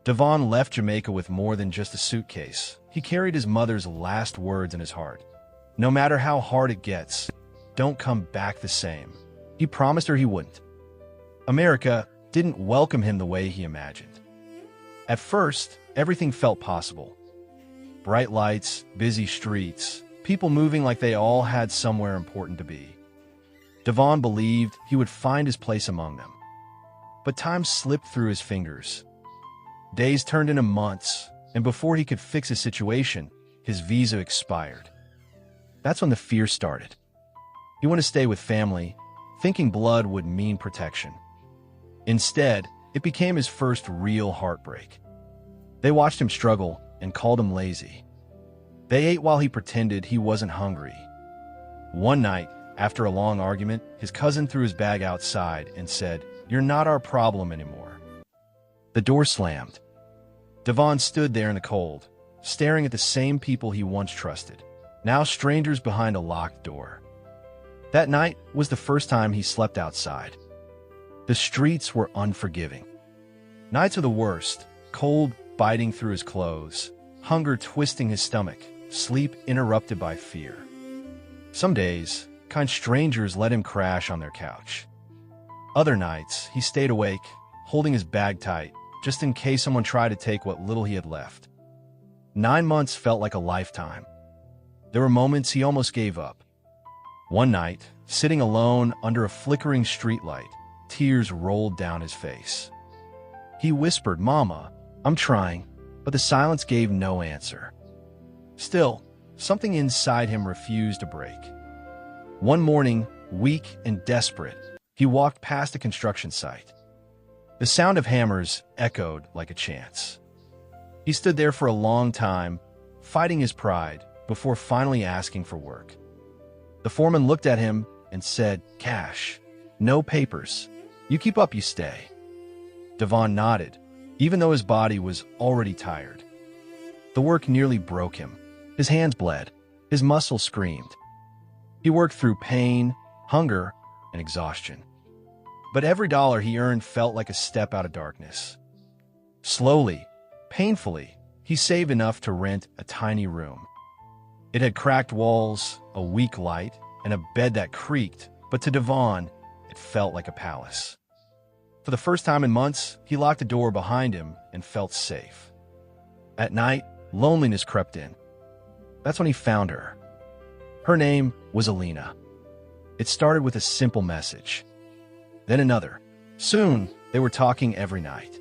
Davon left Jamaica with more than just a suitcase. He carried his mother's last words in his heart. No matter how hard it gets, don't come back the same. He promised her he wouldn't. America didn't welcome him the way he imagined. At first, everything felt possible. Bright lights, busy streets, people moving like they all had somewhere important to be. Davon believed he would find his place among them. But time slipped through his fingers. Days turned into months, and before he could fix his situation, his visa expired. That's when the fear started. He wanted to stay with family, thinking blood would mean protection. Instead, it became his first real heartbreak. They watched him struggle and called him lazy. They ate while he pretended he wasn't hungry. One night, after a long argument, his cousin threw his bag outside and said, "You're not our problem anymore." The door slammed. Davon stood there in the cold, staring at the same people he once trusted, now strangers behind a locked door. That night was the first time he slept outside. The streets were unforgiving. Nights are the worst, cold biting through his clothes, hunger twisting his stomach, sleep interrupted by fear. Some days, kind strangers let him crash on their couch. Other nights, he stayed awake, holding his bag tight, just in case someone tried to take what little he had left. 9 months felt like a lifetime. There were moments he almost gave up. One night, sitting alone under a flickering streetlight, tears rolled down his face. He whispered, "Mama, I'm trying," but the silence gave no answer. Still, something inside him refused to break. One morning, weak and desperate, he walked past a construction site. The sound of hammers echoed like a chant. He stood there for a long time, fighting his pride, before finally asking for work. The foreman looked at him and said, "Cash, no papers. You keep up, you stay." Davon nodded, even though his body was already tired. The work nearly broke him. His hands bled. His muscles screamed. He worked through pain, hunger, and exhaustion. But every dollar he earned felt like a step out of darkness. Slowly, painfully, he saved enough to rent a tiny room. It had cracked walls, a weak light, and a bed that creaked, but to Davon, it felt like a palace. For the first time in months, he locked the door behind him and felt safe. At night, loneliness crept in. That's when he found her. Her name was Alina. It started with a simple message. Then another. Soon, they were talking every night.